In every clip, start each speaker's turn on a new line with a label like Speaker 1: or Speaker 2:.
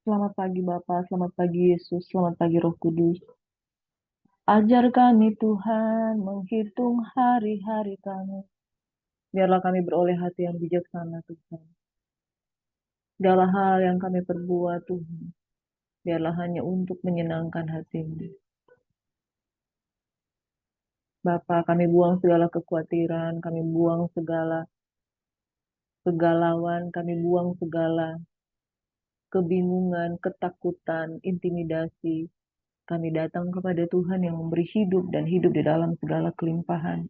Speaker 1: Selamat pagi Bapa, selamat pagi Yesus, selamat pagi Roh Kudus. Ajar kami Tuhan menghitung hari-hari kami. Biarlah kami beroleh hati yang bijaksana Tuhan. Segala hal yang kami perbuat Tuhan, biarlah hanya untuk menyenangkan hati-Mu. Bapa, kami buang segala kekhawatiran, kami buang segala kegalauan, kami buang segala kebingungan, ketakutan, intimidasi. Kami datang kepada Tuhan yang memberi hidup dan hidup di dalam segala kelimpahan.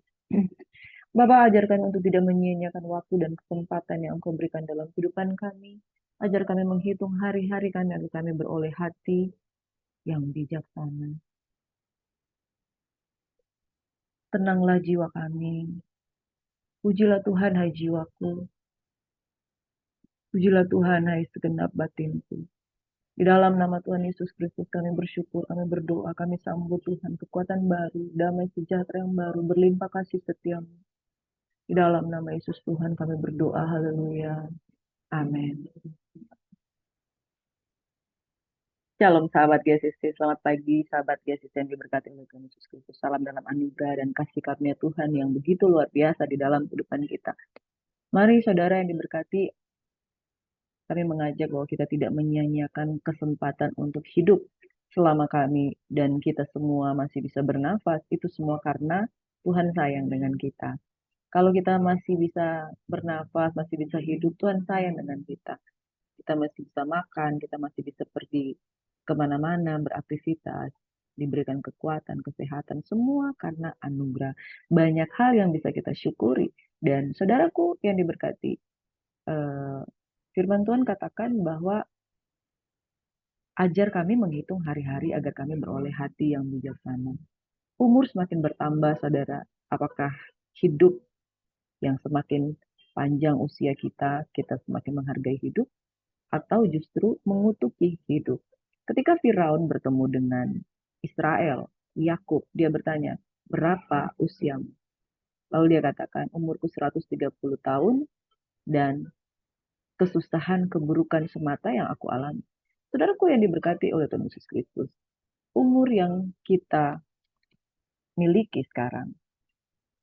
Speaker 1: Bapak ajarkan untuk tidak menyia-nyiakan waktu dan kesempatan yang Engkau berikan dalam kehidupan kami. Ajar kami menghitung hari-hari kami agar kami beroleh hati yang bijaksana. Tenanglah jiwa kami. Pujilah Tuhan, hai jiwaku. Pujilah Tuhan, hai segenap batinku. Di dalam nama Tuhan Yesus Kristus kami bersyukur, kami berdoa, kami sambut Tuhan kekuatan baru, damai sejahtera yang baru, berlimpah kasih setiamu. Di dalam nama Yesus Tuhan kami berdoa, haleluya. Amin. Shalom sahabat GSST, selamat pagi sahabat GSST yang diberkati oleh Tuhan Yesus Kristus. Salam dalam anugerah dan kasih karunia Tuhan yang begitu luar biasa di dalam kehidupan kita. Mari saudara yang diberkati, kami mengajak bahwa kita tidak menyia-nyiakan kesempatan untuk hidup selama kami dan kita semua masih bisa bernafas. Itu semua karena Tuhan sayang dengan kita. Kalau kita masih bisa bernafas, masih bisa hidup, Tuhan sayang dengan kita. Kita masih bisa makan, kita masih bisa pergi kemana-mana, beraktivitas, diberikan kekuatan, kesehatan, semua karena anugerah. Banyak hal yang bisa kita syukuri. Dan saudaraku yang diberkati, eh, firman Tuhan katakan bahwa ajar kami menghitung hari-hari agar kami beroleh hati yang bijaksana. Umur semakin bertambah, saudara. Apakah hidup yang semakin panjang usia kita, kita semakin menghargai hidup, atau justru mengutuki hidup? Ketika Firaun bertemu dengan Israel, Yakub, dia bertanya, berapa usiamu? Lalu dia katakan, umurku 130 tahun dan kesusahan, keburukan semata yang aku alami. Saudaraku yang diberkati oleh Tuhan Yesus Kristus, umur yang kita miliki sekarang,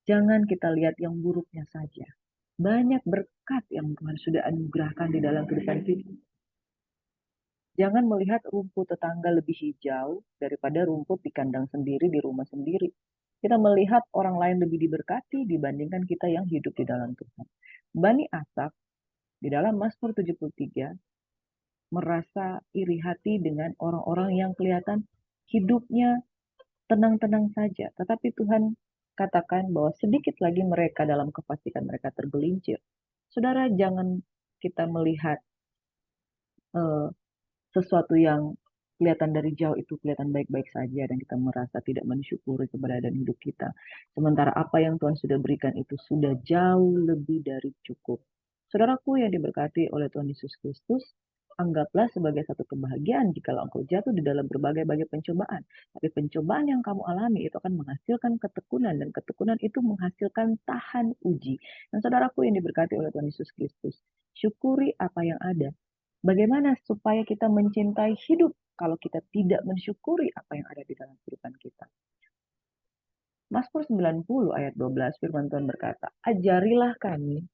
Speaker 1: jangan kita lihat yang buruknya saja. Banyak berkat yang Tuhan sudah anugerahkan di dalam kehidupan kita. Jangan melihat rumput tetangga lebih hijau daripada rumput di kandang sendiri, di rumah sendiri. Kita melihat orang lain lebih diberkati dibandingkan kita yang hidup di dalam Tuhan. Bani Asaf di dalam Mazmur 73 merasa iri hati dengan orang-orang yang kelihatan hidupnya tenang-tenang saja. Tetapi Tuhan katakan bahwa sedikit lagi mereka dalam kefasikan mereka tergelincir. Saudara, jangan kita melihat uh, sesuatu yang kelihatan dari jauh itu kelihatan baik-baik saja dan kita merasa tidak mensyukuri keberadaan hidup kita. Sementara apa yang Tuhan sudah berikan itu sudah jauh lebih dari cukup. Saudaraku yang diberkati oleh Tuhan Yesus Kristus, anggaplah sebagai satu kebahagiaan jika engkau jatuh di dalam berbagai-bagai pencobaan. Tapi pencobaan yang kamu alami itu akan menghasilkan ketekunan dan ketekunan itu menghasilkan tahan uji. Dan saudaraku yang diberkati oleh Tuhan Yesus Kristus, syukuri apa yang ada. Bagaimana supaya kita mencintai hidup kalau kita tidak mensyukuri apa yang ada di dalam kehidupan kita? Mazmur 90 ayat 12 firman Tuhan berkata, ajarilah kami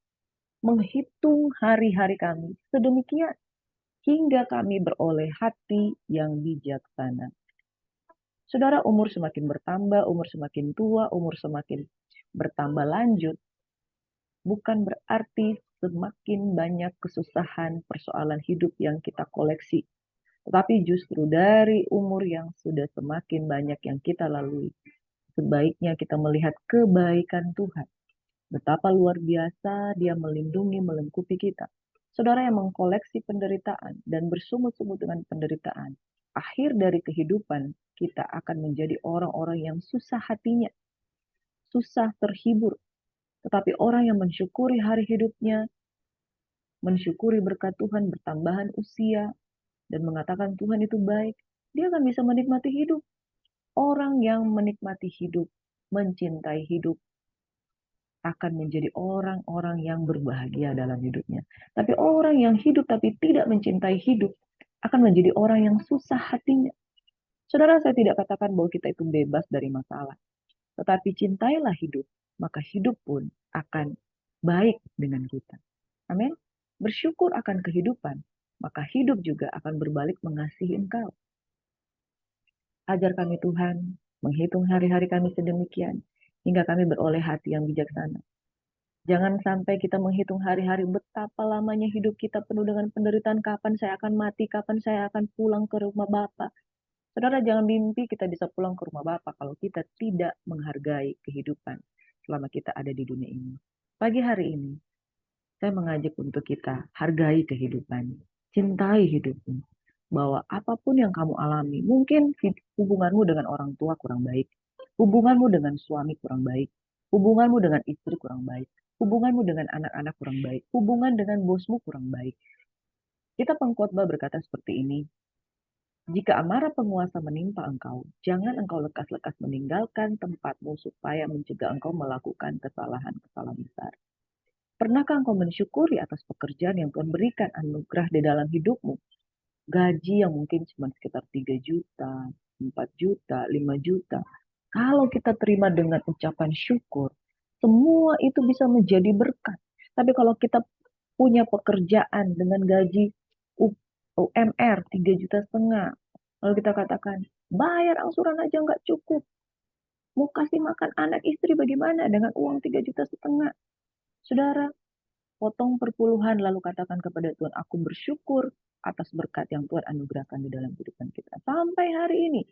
Speaker 1: menghitung hari-hari kami sedemikian hingga kami beroleh hati yang bijaksana. Saudara, umur semakin bertambah, umur semakin tua, umur semakin bertambah lanjut, bukan berarti semakin banyak kesusahan, persoalan hidup yang kita koleksi. Tetapi justru dari umur yang sudah semakin banyak yang kita lalui, sebaiknya kita melihat kebaikan Tuhan. Betapa luar biasa Dia melindungi, melengkapi kita. Saudara yang mengkoleksi penderitaan dan bersumut-sumut dengan penderitaan, akhir dari kehidupan kita akan menjadi orang-orang yang susah hatinya, susah terhibur. Tetapi orang yang mensyukuri hari hidupnya, mensyukuri berkat Tuhan, bertambahan usia, dan mengatakan Tuhan itu baik, dia akan bisa menikmati hidup. Orang yang menikmati hidup, mencintai hidup, akan menjadi orang-orang yang berbahagia dalam hidupnya. Tapi orang yang hidup tapi tidak mencintai hidup, akan menjadi orang yang susah hatinya. Saudara, saya tidak katakan bahwa kita itu bebas dari masalah. Tetapi cintailah hidup, maka hidup pun akan baik dengan kita. Amin. Bersyukur akan kehidupan, maka hidup juga akan berbalik mengasihi engkau. Ajar kami Tuhan, menghitung hari-hari kami sedemikian, hingga kami beroleh hati yang bijaksana. Jangan sampai kita menghitung hari-hari betapa lamanya hidup kita penuh dengan penderitaan, kapan saya akan mati, kapan saya akan pulang ke rumah Bapa. Saudara, jangan mimpi kita bisa pulang ke rumah Bapa kalau kita tidak menghargai kehidupan selama kita ada di dunia ini. Pagi hari ini, saya mengajak untuk kita hargai kehidupan, cintai hidupmu. Bahwa apapun yang kamu alami, mungkin hubunganmu dengan orang tua kurang baik, hubunganmu dengan suami kurang baik, hubunganmu dengan istri kurang baik, hubunganmu dengan anak-anak kurang baik, hubungan dengan bosmu kurang baik. Kita pengkhotbah berkata seperti ini, jika amarah penguasa menimpa engkau, jangan engkau lekas-lekas meninggalkan tempatmu supaya mencegah engkau melakukan kesalahan-kesalahan besar. Pernahkah engkau mensyukuri atas pekerjaan yang Tuhan berikan anugerah di dalam hidupmu? Gaji yang mungkin cuma sekitar 3 juta, 4 juta, 5 juta. Kalau kita terima dengan ucapan syukur, semua itu bisa menjadi berkat. Tapi kalau kita punya pekerjaan dengan gaji UMR 3,5 juta, lalu kita katakan, bayar angsuran aja nggak cukup. Mau kasih makan anak istri bagaimana dengan uang 3,5 juta? Saudara, potong perpuluhan lalu katakan kepada Tuhan, aku bersyukur atas berkat yang Tuhan anugerahkan di dalam kehidupan kita. Sampai hari ini,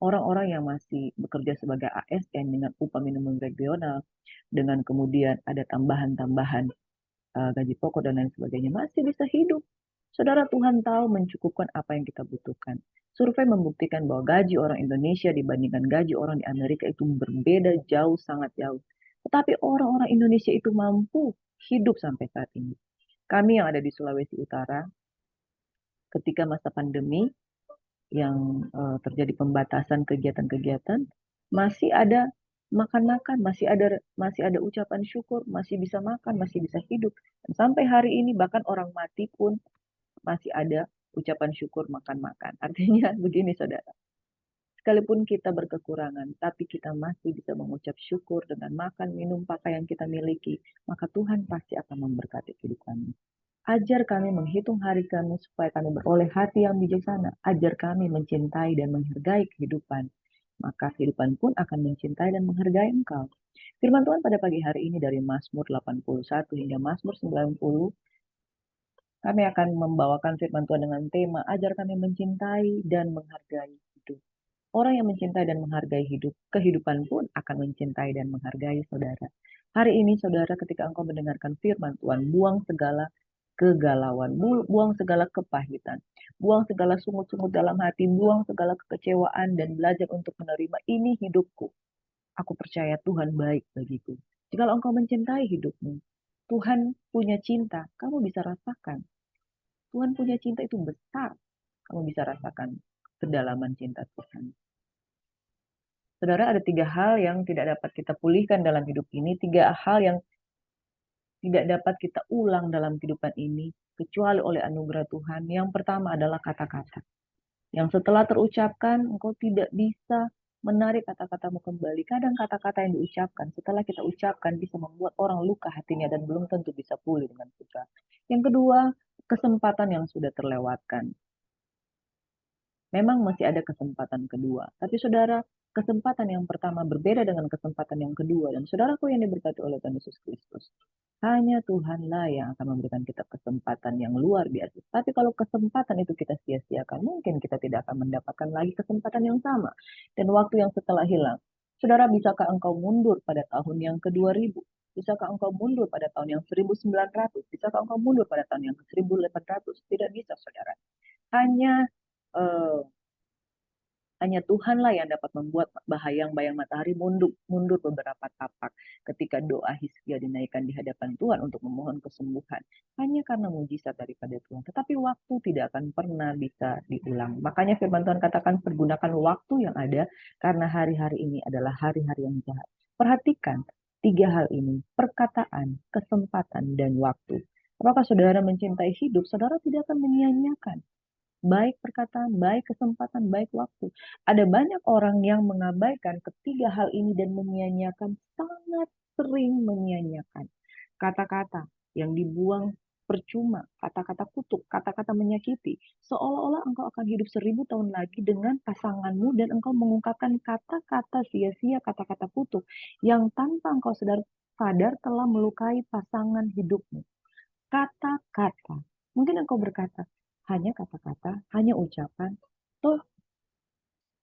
Speaker 1: orang-orang yang masih bekerja sebagai ASN dengan upah minimum regional, dengan kemudian ada tambahan-tambahan gaji pokok dan lain sebagainya, masih bisa hidup. Saudara, Tuhan tahu mencukupkan apa yang kita butuhkan. Survei membuktikan bahwa gaji orang Indonesia dibandingkan gaji orang di Amerika itu berbeda jauh, sangat jauh. Tetapi orang-orang Indonesia itu mampu hidup sampai saat ini. Kami yang ada di Sulawesi Utara, ketika masa pandemi yang terjadi pembatasan kegiatan-kegiatan, masih ada makan-makan, masih ada ucapan syukur, masih bisa makan, masih bisa hidup. Dan sampai hari ini bahkan orang mati pun masih ada ucapan syukur makan-makan. Artinya begini saudara, sekalipun kita berkekurangan, tapi kita masih bisa mengucap syukur dengan makan, minum, pakaian yang kita miliki, maka Tuhan pasti akan memberkati kehidupan. Ajar kami menghitung hari kami supaya kami beroleh hati yang bijaksana. Ajar kami mencintai dan menghargai kehidupan. Maka kehidupan pun akan mencintai dan menghargai engkau. Firman Tuhan pada pagi hari ini dari Mazmur 81 hingga Mazmur 90, kami akan membawakan firman Tuhan dengan tema, ajar kami mencintai dan menghargai hidup. Orang yang mencintai dan menghargai hidup, kehidupan pun akan mencintai dan menghargai saudara. Hari ini saudara, ketika engkau mendengarkan firman Tuhan, buang segala kegalauan, buang segala kepahitan, buang segala sungut-sungut dalam hati, buang segala kekecewaan dan belajar untuk menerima ini hidupku. Aku percaya Tuhan baik bagiku. Jika engkau mencintai hidupmu, Tuhan punya cinta, kamu bisa rasakan. Tuhan punya cinta itu besar. Kamu bisa rasakan kedalaman cinta Tuhan. Saudara, ada 3 hal yang tidak dapat kita pulihkan dalam hidup ini, 3 hal yang tidak dapat kita ulang dalam kehidupan ini, kecuali oleh anugerah Tuhan. Yang pertama adalah kata-kata. Yang setelah terucapkan, engkau tidak bisa menarik kata-katamu kembali. Kadang kata-kata yang diucapkan, setelah kita ucapkan, bisa membuat orang luka hatinya dan belum tentu bisa pulih dengan kita. Yang kedua, kesempatan yang sudah terlewatkan. Memang masih ada kesempatan kedua. Tapi saudara, kesempatan yang pertama berbeda dengan kesempatan yang kedua. Dan saudaraku yang diberkati oleh Tuhan Yesus Kristus, hanya Tuhanlah yang akan memberikan kita kesempatan yang luar biasa. Tapi kalau kesempatan itu kita sia-siakan, mungkin kita tidak akan mendapatkan lagi kesempatan yang sama. Dan waktu yang setelah hilang. Saudara, bisakah engkau mundur pada tahun yang ke-2000? Bisakah engkau mundur pada tahun yang 1900? Bisakah engkau mundur pada tahun yang ke-1800? Tidak bisa, saudara. Hanya eh, hanya Tuhanlah yang dapat membuat bayang-bayang matahari mundur beberapa tapak ketika doa Hizkia dinaikkan di hadapan Tuhan untuk memohon kesembuhan. Hanya karena mujizat daripada Tuhan. Tetapi waktu tidak akan pernah bisa diulang. Makanya firman Tuhan katakan pergunakan waktu yang ada karena hari-hari ini adalah hari-hari yang jahat. Perhatikan 3 hal ini, perkataan, kesempatan, dan waktu. Apakah saudara mencintai hidup, saudara tidak akan menyia-nyiakan. baik perkataan, baik kesempatan, baik waktu. Ada banyak orang yang mengabaikan ketiga hal ini dan menyia-nyiakan, sangat sering menyia-nyiakan kata-kata yang dibuang percuma, kata-kata kutuk, kata-kata menyakiti. Seolah-olah engkau akan hidup 1000 tahun lagi dengan pasanganmu dan engkau mengungkapkan kata-kata sia-sia, kata-kata kutuk yang tanpa engkau sadar telah melukai pasangan hidupmu. Kata-kata. Mungkin engkau berkata, hanya kata-kata, hanya ucapan. Toh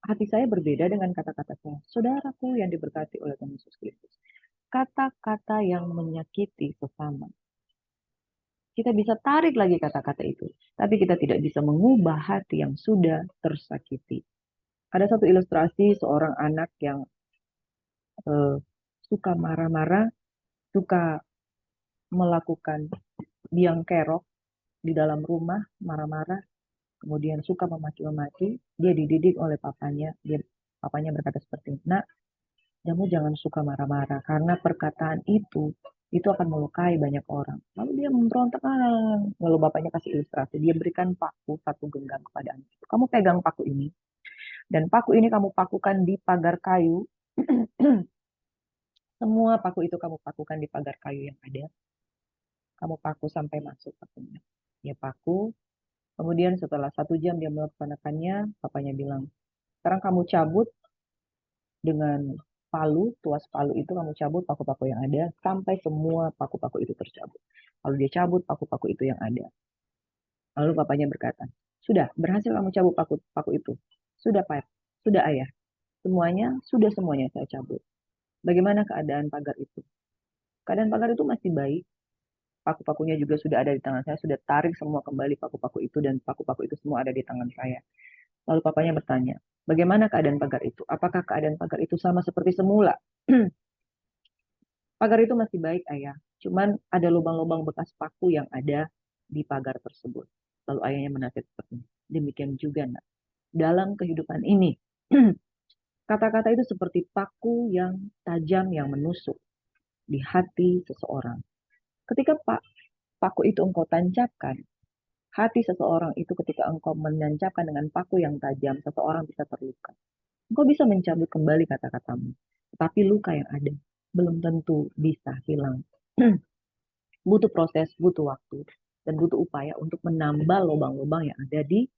Speaker 1: hati saya berbeda dengan kata-kata saya. Saudaraku yang diberkati oleh Tuhan Yesus Kristus. Kata-kata yang menyakiti sesama. Kita bisa tarik lagi kata-kata itu. Tapi kita tidak bisa mengubah hati yang sudah tersakiti. Ada satu ilustrasi seorang anak yang eh, suka marah-marah, suka melakukan biang kerok di dalam rumah, marah-marah, kemudian suka memaki-maki. Dia dididik oleh papanya. Papanya berkata seperti ini, nak, kamu jangan suka marah-marah karena perkataan itu akan melukai banyak orang. Lalu dia memberontak. Lalu bapaknya kasih ilustrasi. Dia berikan paku satu genggam kepada anak itu. Kamu pegang paku ini dan paku ini kamu pakukan di pagar kayu. Semua paku itu kamu pakukan di pagar kayu yang ada. Kamu paku sampai masuk pakunya. Dia paku. Kemudian setelah 1 jam dia melaksanakannya, papanya bilang, sekarang kamu cabut dengan palu, tuas palu itu kamu cabut paku-paku yang ada sampai semua paku-paku itu tercabut. Lalu dia cabut paku-paku itu yang ada. Lalu papanya berkata, sudah berhasil kamu cabut paku-paku itu. Sudah Pak, sudah ayah. Semuanya saya cabut. Bagaimana keadaan pagar itu? Keadaan pagar itu masih baik. Paku-pakunya juga sudah ada di tangan saya. Sudah tarik semua kembali paku-paku itu dan paku-paku itu semua ada di tangan saya. Lalu papanya bertanya, bagaimana keadaan pagar itu? Apakah keadaan pagar itu sama seperti semula? Pagar itu masih baik, ayah. Cuman ada lubang-lubang bekas paku yang ada di pagar tersebut. Lalu ayahnya menasihat seperti ini. Demikian juga, nak. Dalam kehidupan ini, kata-kata itu seperti paku yang tajam yang menusuk di hati seseorang. Ketika paku itu engkau tancapkan, hati seseorang itu ketika engkau menancapkan dengan paku yang tajam, seseorang bisa terluka. Engkau bisa mencabut kembali kata-katamu. Tetapi luka yang ada belum tentu bisa hilang. Butuh proses, butuh waktu, dan butuh upaya untuk menambal lubang-lubang yang ada di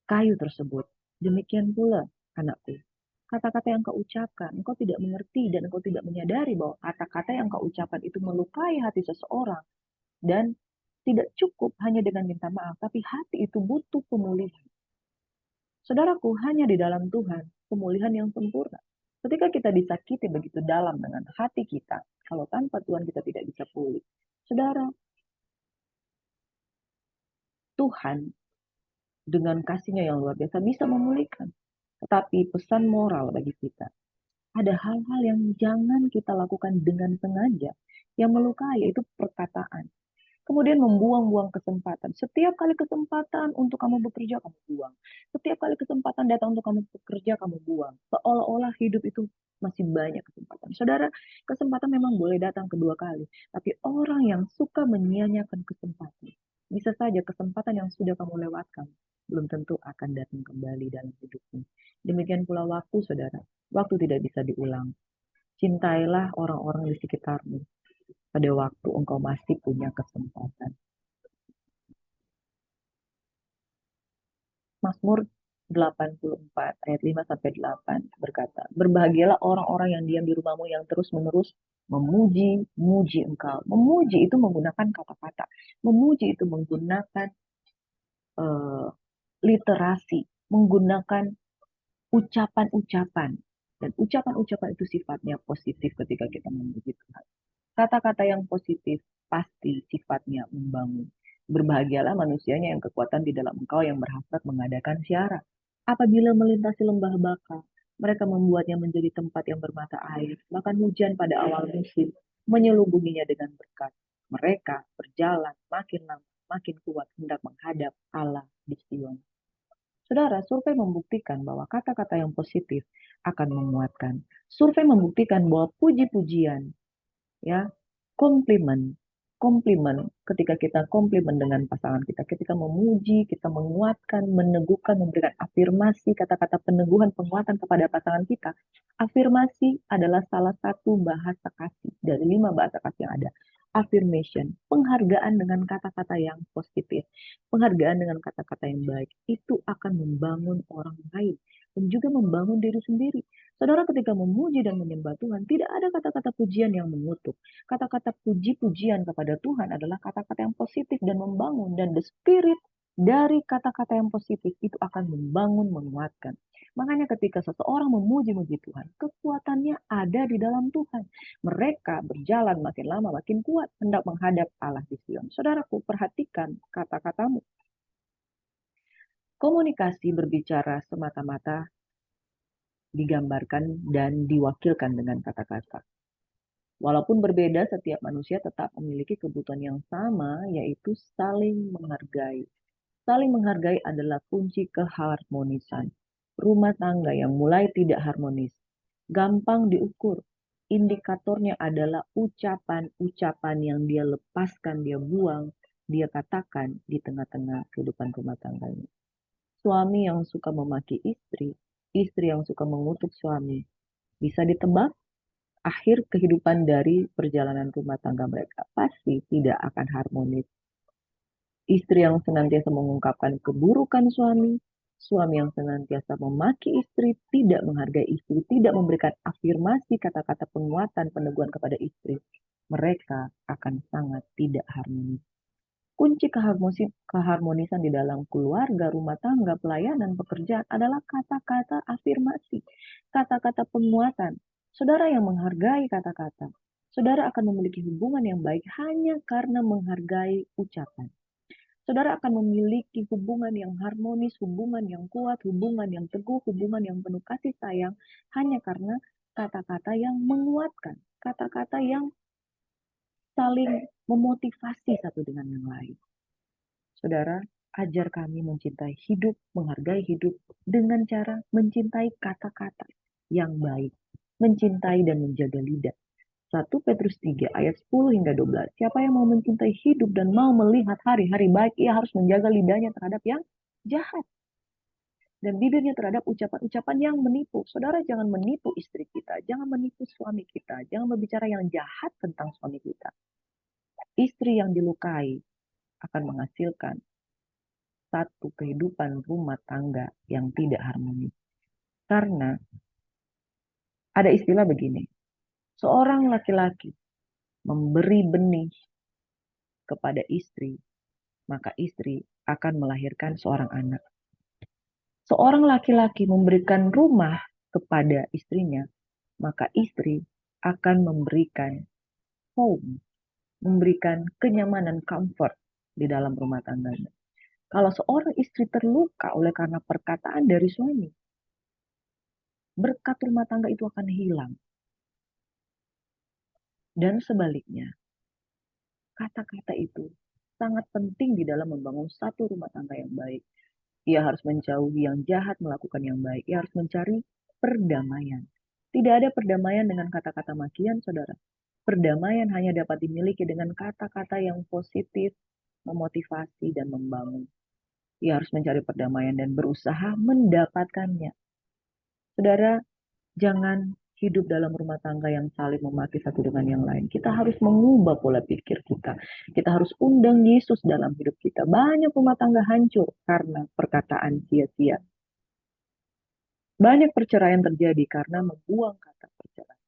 Speaker 1: kayu tersebut. Demikian pula, anakku, kata-kata yang kau ucapkan, engkau tidak mengerti dan engkau tidak menyadari bahwa kata-kata yang kau ucapkan itu melukai hati seseorang. Dan tidak cukup hanya dengan minta maaf, tapi hati itu butuh pemulihan. Saudaraku, hanya di dalam Tuhan, pemulihan yang sempurna. Ketika kita disakiti begitu dalam dengan hati kita, kalau tanpa Tuhan kita tidak bisa pulih. Saudara, Tuhan dengan kasihnya yang luar biasa bisa memulihkan. Tetapi pesan moral bagi kita, ada hal-hal yang jangan kita lakukan dengan sengaja, yang melukai, yaitu perkataan. Kemudian membuang-buang kesempatan. Setiap kali kesempatan untuk kamu bekerja, kamu buang. Setiap kali kesempatan datang untuk kamu bekerja, kamu buang. Seolah-olah hidup itu masih banyak kesempatan. Saudara, kesempatan memang boleh datang kedua kali. Tapi orang yang suka menyia-nyiakan kesempatan, bisa saja kesempatan yang sudah kamu lewatkan, belum tentu akan datang kembali dalam hidupmu. Demikian pula waktu, saudara. Waktu tidak bisa diulang. Cintailah orang-orang di sekitarmu pada waktu engkau masih punya kesempatan. Mazmur 84 ayat 5 sampai 8 berkata, berbahagialah orang-orang yang diam di rumahmu yang terus-menerus memuji engkau. Memuji itu menggunakan kata-kata. Memuji itu menggunakan uh, literasi, menggunakan ucapan-ucapan. Dan ucapan-ucapan itu sifatnya positif ketika kita memuji Tuhan. Kata-kata yang positif pasti sifatnya membangun. Berbahagialah manusianya yang kekuatan di dalam engkau yang berhasrat mengadakan siara. Apabila melintasi lembah baka, mereka membuatnya menjadi tempat yang bermata air. Bahkan hujan pada awal musim menyelubunginya dengan berkat. Mereka berjalan makin lama, makin kuat hendak menghadap Allah di Sion. Saudara, survei membuktikan bahwa kata-kata yang positif akan menguatkan. Survei membuktikan bahwa puji-pujian, ya, komplimen komplimen, ketika kita komplimen dengan pasangan kita, ketika memuji, kita menguatkan, meneguhkan, memberikan afirmasi, kata-kata peneguhan, penguatan kepada pasangan kita. Afirmasi adalah salah satu bahasa kasih dari 5 bahasa kasih yang ada. Affirmation, penghargaan dengan kata-kata yang positif, penghargaan dengan kata-kata yang baik, itu akan membangun orang lain dan juga membangun diri sendiri. Saudara, ketika memuji dan menyembah Tuhan, tidak ada kata-kata pujian yang mengutuk. Kata-kata puji-pujian kepada Tuhan adalah kata-kata yang positif dan membangun. Dan the spirit dari kata-kata yang positif itu akan membangun, menguatkan. Makanya ketika seseorang memuji-muji Tuhan, kekuatannya ada di dalam Tuhan. Mereka berjalan makin lama makin kuat hendak menghadap Allah di Sion. Saudaraku, perhatikan kata-katamu. Komunikasi berbicara semata-mata digambarkan dan diwakilkan dengan kata-kata. Walaupun berbeda, setiap manusia tetap memiliki kebutuhan yang sama, yaitu saling menghargai. Saling menghargai adalah kunci keharmonisan. Rumah tangga yang mulai tidak harmonis, gampang diukur. Indikatornya adalah ucapan-ucapan yang dia lepaskan, dia buang, dia katakan di tengah-tengah kehidupan rumah tangganya. Suami yang suka memaki istri yang suka mengutuk suami, bisa ditebak akhir kehidupan dari perjalanan rumah tangga mereka pasti tidak akan harmonis. Istri yang senantiasa mengungkapkan keburukan suami, suami yang senantiasa memaki istri, tidak menghargai istri, tidak memberikan afirmasi kata-kata penguatan, peneguhan kepada istri, mereka akan sangat tidak harmonis. Kunci keharmonisan di dalam keluarga, rumah tangga, pelayanan, pekerjaan adalah kata-kata afirmasi, kata-kata penguatan. Saudara yang menghargai kata-kata, saudara akan memiliki hubungan yang baik hanya karena menghargai ucapan. Saudara akan memiliki hubungan yang harmonis, hubungan yang kuat, hubungan yang teguh, hubungan yang penuh kasih sayang, hanya karena kata-kata yang menguatkan, kata-kata yang saling memotivasi satu dengan yang lain. Saudara, ajar kami mencintai hidup, menghargai hidup dengan cara mencintai kata-kata yang baik, mencintai dan menjaga lidah. 1 Petrus 3 ayat 10 hingga 12. Siapa yang mau mencintai hidup dan mau melihat hari-hari baik, ia harus menjaga lidahnya terhadap yang jahat. Dan bibirnya terhadap ucapan-ucapan yang menipu. Saudara, jangan menipu istri kita, jangan menipu suami kita, jangan berbicara yang jahat tentang suami kita. Istri yang dilukai akan menghasilkan satu kehidupan rumah tangga yang tidak harmonis. Karena ada istilah begini, seorang laki-laki memberi benih kepada istri, maka istri akan melahirkan seorang anak. Seorang laki-laki memberikan rumah kepada istrinya, maka istri akan memberikan home, memberikan kenyamanan, comfort di dalam rumah tangganya. Kalau seorang istri terluka oleh karena perkataan dari suami, berkat rumah tangga itu akan hilang. Dan sebaliknya, kata-kata itu sangat penting di dalam membangun satu rumah tangga yang baik. Ia harus menjauhi yang jahat, melakukan yang baik. Ia harus mencari perdamaian. Tidak ada perdamaian dengan kata-kata makian, saudara. Perdamaian hanya dapat dimiliki dengan kata-kata yang positif, memotivasi, dan membangun. Ia harus mencari perdamaian dan berusaha mendapatkannya. Saudara, jangan hidup dalam rumah tangga yang saling memaki satu dengan yang lain. Kita harus mengubah pola pikir kita. Kita harus undang Yesus dalam hidup kita. Banyak rumah tangga hancur karena perkataan sia-sia. Banyak perceraian terjadi karena membuang kata perceraian.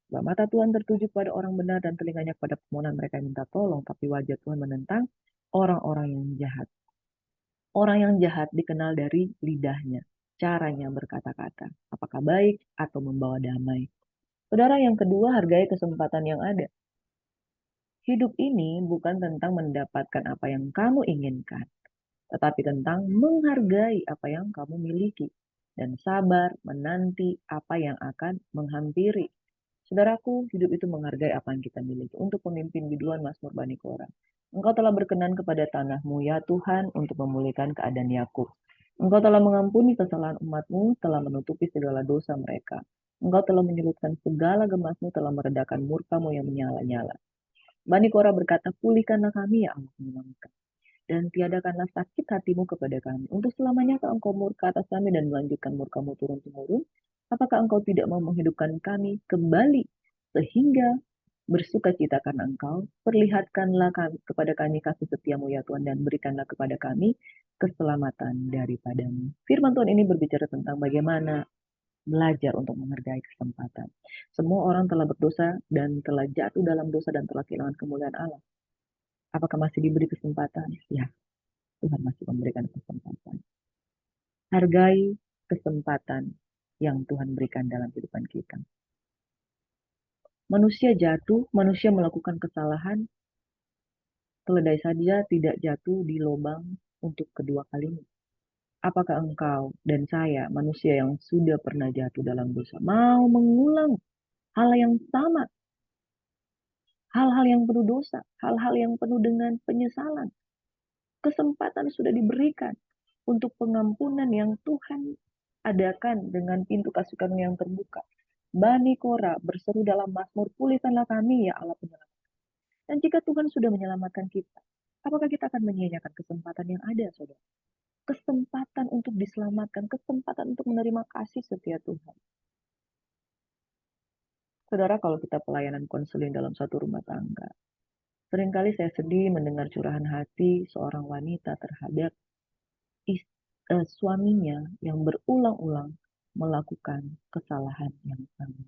Speaker 1: Bahwa mata Tuhan tertuju pada orang benar dan telinganya pada permohonan mereka yang minta tolong. Tapi wajah Tuhan menentang orang-orang yang jahat. Orang yang jahat dikenal dari lidahnya. Caranya berkata-kata. Apakah baik atau membawa damai. Saudara, yang kedua, hargai kesempatan yang ada. Hidup ini bukan tentang mendapatkan apa yang kamu inginkan, tetapi tentang menghargai apa yang kamu miliki dan sabar menanti apa yang akan menghampiri. Saudaraku, hidup itu menghargai apa yang kita miliki. Untuk pemimpin biduan Mazmur Bani Korah, Engkau telah berkenan kepada tanahmu, ya Tuhan, untuk memulihkan keadaan Yakub. Engkau telah mengampuni kesalahan umatmu, telah menutupi segala dosa mereka. Engkau telah menyurutkan segala gemasmu, telah meredakan murkamu yang menyala-nyala. Bani Korah berkata, pulihkanlah kami ya Allah penyelamat, dan tiadakanlah sakit hatimu kepada kami. Untuk selamanya engkau murka atas kami dan melanjutkan murkamu turun-temurun. Apakah engkau tidak mau menghidupkan kami kembali sehingga bersuka cita karena engkau? Perlihatkanlah kepada kami kasih setiamu ya Tuhan, dan berikanlah kepada kami keselamatan daripadamu. Firman Tuhan ini berbicara tentang bagaimana belajar untuk menghargai kesempatan. Semua orang telah berdosa dan telah jatuh dalam dosa dan telah kehilangan kemuliaan Allah. Apakah masih diberi kesempatan? Ya, Tuhan masih memberikan kesempatan. Hargai kesempatan yang Tuhan berikan dalam kehidupan kita. Manusia jatuh, manusia melakukan kesalahan, keledai saja tidak jatuh di lubang untuk kedua kalinya. Apakah engkau dan saya, manusia yang sudah pernah jatuh dalam dosa, mau mengulang hal yang sama, hal-hal yang penuh dosa, hal-hal yang penuh dengan penyesalan? Kesempatan sudah diberikan untuk pengampunan yang Tuhan adakan dengan pintu kasih karunia yang terbuka. Bani Korah berseru dalam Mazmur, pulihkanlah kami ya Allah penyelamat. Dan jika Tuhan sudah menyelamatkan kita, apakah kita akan menyia-nyiakan kesempatan yang ada, saudara? Kesempatan untuk diselamatkan, kesempatan untuk menerima kasih setia Tuhan. Saudara, kalau kita pelayanan konseling dalam satu rumah tangga, seringkali saya sedih mendengar curahan hati seorang wanita terhadap suaminya yang berulang-ulang melakukan kesalahan yang sama.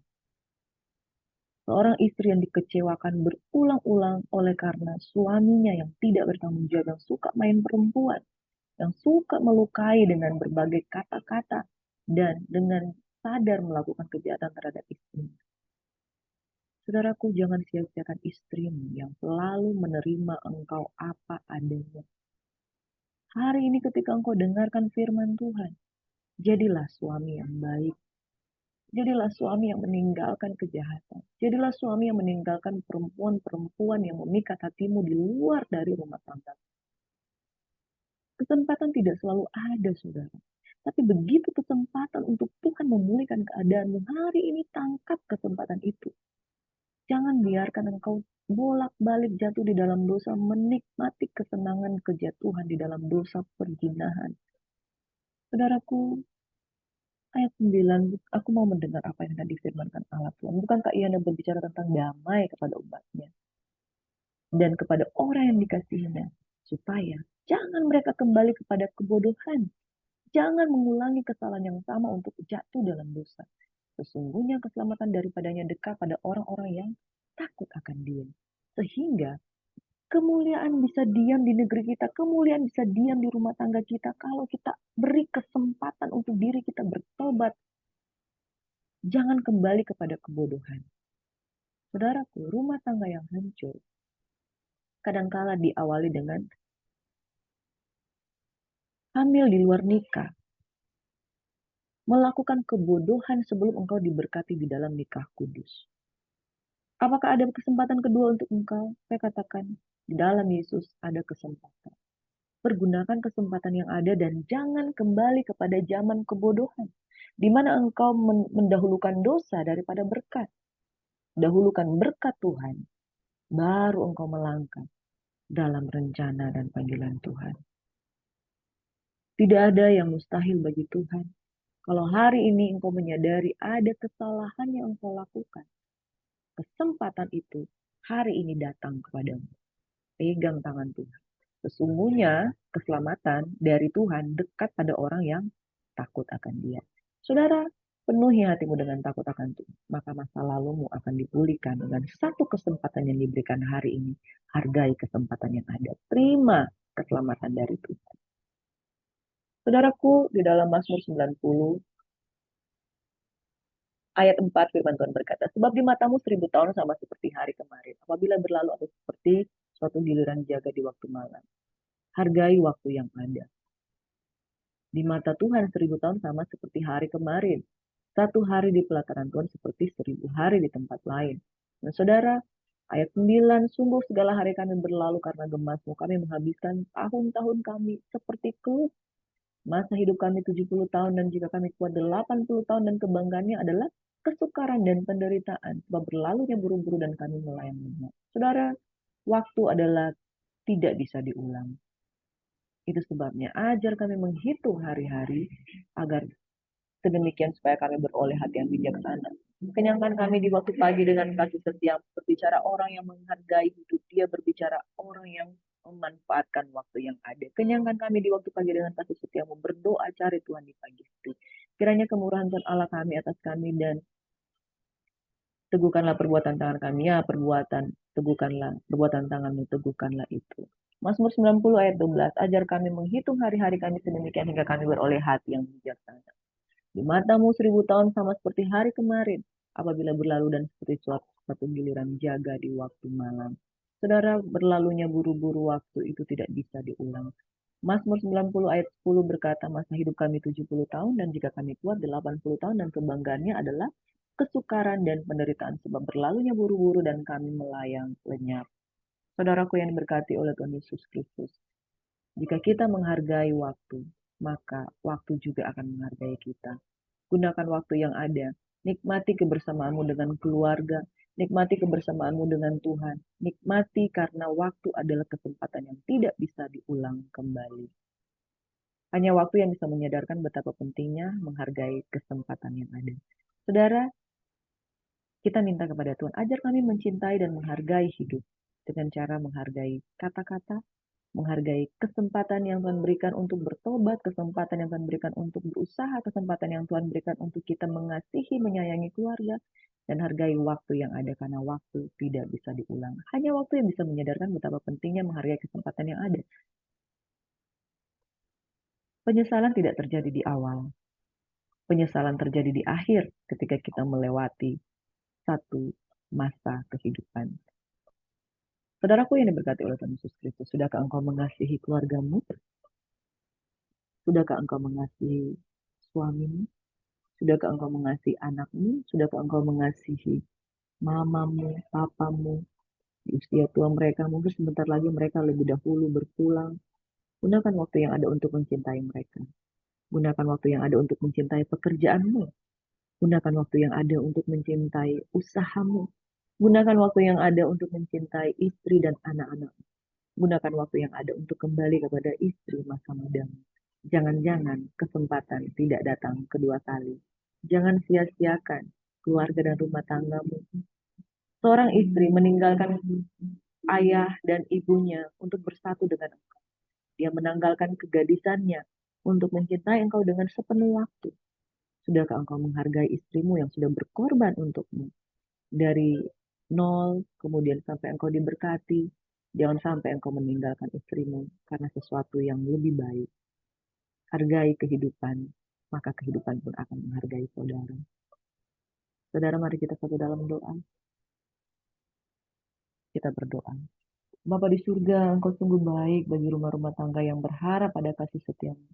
Speaker 1: Seorang istri yang dikecewakan berulang-ulang oleh karena suaminya yang tidak bertanggung jawab, yang suka main perempuan, yang suka melukai dengan berbagai kata-kata, dan dengan sadar melakukan kejahatan terhadap istrinya. Saudaraku, jangan sia-siakan istrimu yang selalu menerima engkau apa adanya. Hari ini ketika engkau dengarkan firman Tuhan, jadilah suami yang baik. Jadilah suami yang meninggalkan kejahatan. Jadilah suami yang meninggalkan perempuan-perempuan yang memikat hatimu di luar dari rumah tangga. Kesempatan tidak selalu ada, saudara. Tapi begitu kesempatan untuk Tuhan memulihkan keadaanmu, hari ini tangkap kesempatan itu. Jangan biarkan engkau bolak-balik jatuh di dalam dosa, menikmati kesenangan kejatuhan di dalam dosa perzinahan. Saudaraku, ayat 9, aku mau mendengar apa yang akan difirmankan Allah Tuhan. Bukankah ia berbicara tentang damai kepada umatnya dan kepada orang yang dikasihinya, supaya jangan mereka kembali kepada kebodohan. Jangan mengulangi kesalahan yang sama untuk jatuh dalam dosa. Sesungguhnya keselamatan daripadanya dekat pada orang-orang yang takut akan Dia. Sehingga kemuliaan bisa diam di negeri kita, kemuliaan bisa diam di rumah tangga kita kalau kita beri kesempatan untuk diri kita bertobat. Jangan kembali kepada kebodohan. Saudaraku, rumah tangga yang hancur kadangkala diawali dengan hamil di luar nikah, melakukan kebodohan sebelum engkau diberkati di dalam nikah kudus. Apakah ada kesempatan kedua untuk engkau? Saya katakan, di dalam Yesus ada kesempatan. Pergunakan kesempatan yang ada dan jangan kembali kepada zaman kebodohan, di mana engkau mendahulukan dosa daripada berkat. Dahulukan berkat Tuhan, baru engkau melangkah dalam rencana dan panggilan Tuhan. Tidak ada yang mustahil bagi Tuhan. Kalau hari ini engkau menyadari ada kesalahan yang engkau lakukan, kesempatan itu hari ini datang kepadamu. Pegang tangan Tuhan. Sesungguhnya keselamatan dari Tuhan dekat pada orang yang takut akan Dia. Saudara, penuhi hatimu dengan takut akan Tuhan, maka masa lalumu akan dipulihkan dengan satu kesempatan yang diberikan hari ini. Hargai kesempatan yang ada. Terima keselamatan dari Tuhan. Saudaraku, di dalam Mazmur 90, ayat 4 firman Tuhan berkata, sebab di matamu 1000 tahun sama seperti hari kemarin, apabila berlalu atau seperti suatu giliran jaga di waktu malam. Hargai waktu yang ada. Di mata Tuhan 1000 tahun sama seperti hari kemarin. Satu hari di pelataran Tuhan seperti 1000 hari di tempat lain. Nah saudara, ayat 9, sungguh segala hari kami berlalu karena gemasmu. Kami menghabiskan tahun-tahun kami seperti kelut. Masa hidup kami 70 tahun dan jika kami kuat 80 tahun dan kebanggaannya adalah kesukaran dan penderitaan. Sebab berlalunya buru-buru dan kami melayang. Saudara, Waktu adalah tidak bisa diulang. Itu sebabnya ajar kami menghitung hari-hari agar sedemikian supaya kami beroleh hati yang bijaksana. Kenyangkan kami di waktu pagi dengan kasih setia, berbicara orang yang menghargai hidup dia, berbicara orang yang memanfaatkan waktu yang ada. Kenyangkan kami di waktu pagi dengan kasih setiamu, berdoa cari Tuhan di pagi itu. Kiranya kemurahan Tuhan Allah kami atas kami dan teguhkanlah perbuatan tangan kami, ya perbuatan, teguhkanlah perbuatan tanganmu, teguhkanlah itu. Mazmur 90 ayat 12, ajar kami menghitung hari-hari kami sedemikian hingga kami beroleh hati yang bijaksana. Di matamu 1000 tahun sama seperti hari kemarin, apabila berlalu dan seperti suatu giliran jaga di waktu malam. Saudara, berlalunya buru-buru waktu itu tidak bisa diulang. Mazmur 90 ayat 10 berkata, masa hidup kami 70 tahun dan jika kami kuat 80 tahun dan kebanggaannya adalah kesukaran dan penderitaan sebab berlalunya buru-buru dan kami melayang lenyap. Saudaraku yang diberkati oleh Tuhan Yesus Kristus, jika kita menghargai waktu, maka waktu juga akan menghargai kita. Gunakan waktu yang ada. Nikmati kebersamaanmu dengan keluarga. Nikmati kebersamaanmu dengan Tuhan. Nikmati karena waktu adalah kesempatan yang tidak bisa diulang kembali. Hanya waktu yang bisa menyadarkan betapa pentingnya menghargai kesempatan yang ada. Saudara, kita minta kepada Tuhan, ajar kami mencintai dan menghargai hidup dengan cara menghargai kata-kata, menghargai kesempatan yang Tuhan berikan untuk bertobat, kesempatan yang Tuhan berikan untuk berusaha, kesempatan yang Tuhan berikan untuk kita mengasihi, menyayangi keluarga, dan hargai waktu yang ada karena waktu tidak bisa diulang. Hanya waktu yang bisa menyadarkan betapa pentingnya menghargai kesempatan yang ada. Penyesalan tidak terjadi di awal. Penyesalan terjadi di akhir ketika kita melewati satu masa kehidupan. Saudaraku yang diberkati oleh Tuhan Yesus Kristus, sudahkah engkau mengasihi keluargamu? Sudahkah engkau mengasihi suamimu? Sudahkah engkau mengasihi anakmu? Sudahkah engkau mengasihi mamamu, papamu? Di usia tua mereka, mungkin sebentar lagi mereka lebih dahulu berpulang. Gunakan waktu yang ada untuk mencintai mereka. Gunakan waktu yang ada untuk mencintai pekerjaanmu. Gunakan waktu yang ada untuk mencintai usahamu. Gunakan waktu yang ada untuk mencintai istri dan anak-anak. Gunakan waktu yang ada untuk kembali kepada istri masa mudamu. Jangan-jangan kesempatan tidak datang kedua kali. Jangan sia-siakan keluarga dan rumah tanggamu. Seorang istri meninggalkan ayah dan ibunya untuk bersatu dengan engkau. Dia menanggalkan kegadisannya untuk mencintai engkau dengan sepenuh waktu. Sudahkah engkau menghargai istrimu yang sudah berkorban untukmu? Dari nol, kemudian sampai engkau diberkati. Jangan sampai engkau meninggalkan istrimu karena sesuatu yang lebih baik. Hargai kehidupan, maka kehidupan pun akan menghargai saudara. Saudara, mari kita satu dalam doa. Kita berdoa. Bapa di surga, engkau sungguh baik bagi rumah-rumah tangga yang berharap pada kasih setiamu.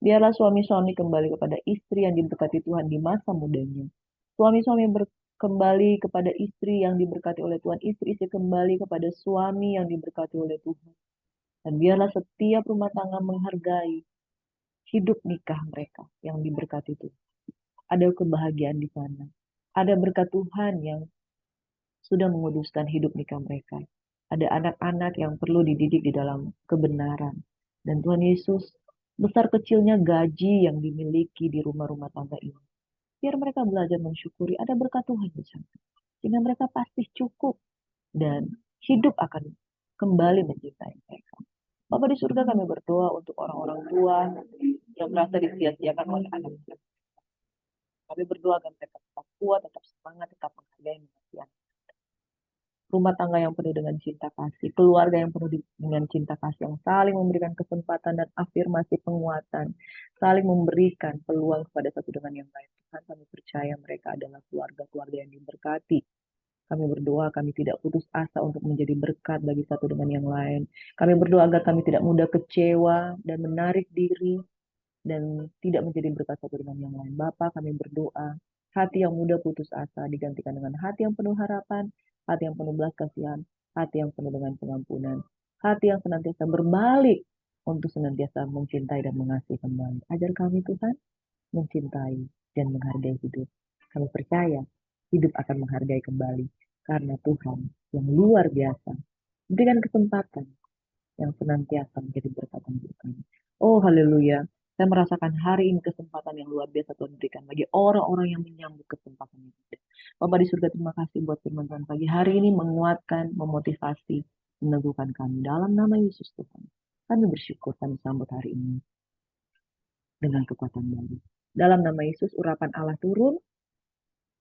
Speaker 1: Biarlah suami-suami kembali kepada istri yang diberkati Tuhan di masa mudanya. Suami-suami kembali kepada istri yang diberkati oleh Tuhan. Istri-istri kembali kepada suami yang diberkati oleh Tuhan. Dan biarlah setiap rumah tangga menghargai hidup nikah mereka yang diberkati Tuhan. Ada kebahagiaan di sana. Ada berkat Tuhan yang sudah menguduskan hidup nikah mereka. Ada anak-anak yang perlu dididik di dalam kebenaran. Dan Tuhan Yesus, besar kecilnya gaji yang dimiliki di rumah-rumah tangga ini. Biar mereka belajar mensyukuri ada berkat Tuhan di sana. Sehingga mereka pasti cukup dan hidup akan kembali mencintai mereka. Bapak di surga, kami berdoa untuk orang-orang tua yang merasa disia-siakan oleh anak-anak. Kami berdoa agar mereka tetap kuat, tetap semangat, tetap menghargai mengasihi rumah tangga yang penuh dengan cinta kasih, keluarga yang penuh dengan cinta kasih, yang saling memberikan kesempatan dan afirmasi penguatan, saling memberikan peluang kepada satu dengan yang lain. Tuhan, kami percaya mereka adalah keluarga-keluarga yang diberkati. Kami berdoa kami tidak putus asa untuk menjadi berkat bagi satu dengan yang lain. Kami berdoa agar kami tidak mudah kecewa dan menarik diri dan tidak menjadi berkat satu dengan yang lain. Bapa, kami berdoa, hati yang mudah putus asa digantikan dengan hati yang penuh harapan, hati yang penuh belas kasihan, hati yang penuh dengan pengampunan, hati yang senantiasa berbalik untuk senantiasa mencintai dan mengasihi kembali. Ajar kami Tuhan mencintai dan menghargai hidup. Kami percaya hidup akan menghargai kembali karena Tuhan yang luar biasa Berikan kesempatan yang senantiasa menjadi berkat untuk kami. Oh, haleluya. Saya merasakan hari ini kesempatan yang luar biasa Tuhan berikan bagi orang-orang yang menyambut kesempatan itu. Bapak di surga, terima kasih buat firman Tuhan pagi hari ini menguatkan, memotivasi, meneguhkan kami dalam nama Yesus Tuhan. Kami bersyukur kami sambut hari ini dengan kekuatan baru. Dalam nama Yesus, urapan Allah turun,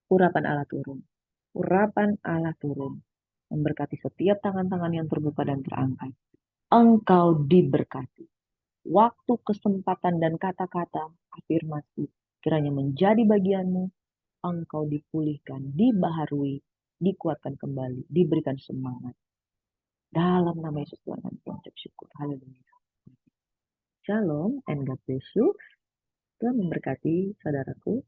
Speaker 1: urapan Allah turun, urapan Allah turun. Memberkati setiap tangan-tangan yang terbuka dan terangkat. Engkau diberkati. Waktu, kesempatan, dan kata-kata afirmasi kiranya menjadi bagianmu. Engkau dipulihkan, dibaharui, dikuatkan kembali, diberikan semangat. Dalam nama Yesus Tuhan kami mengucap syukur. Haleluya. Shalom and God bless you. Tuhan memberkati saudaraku.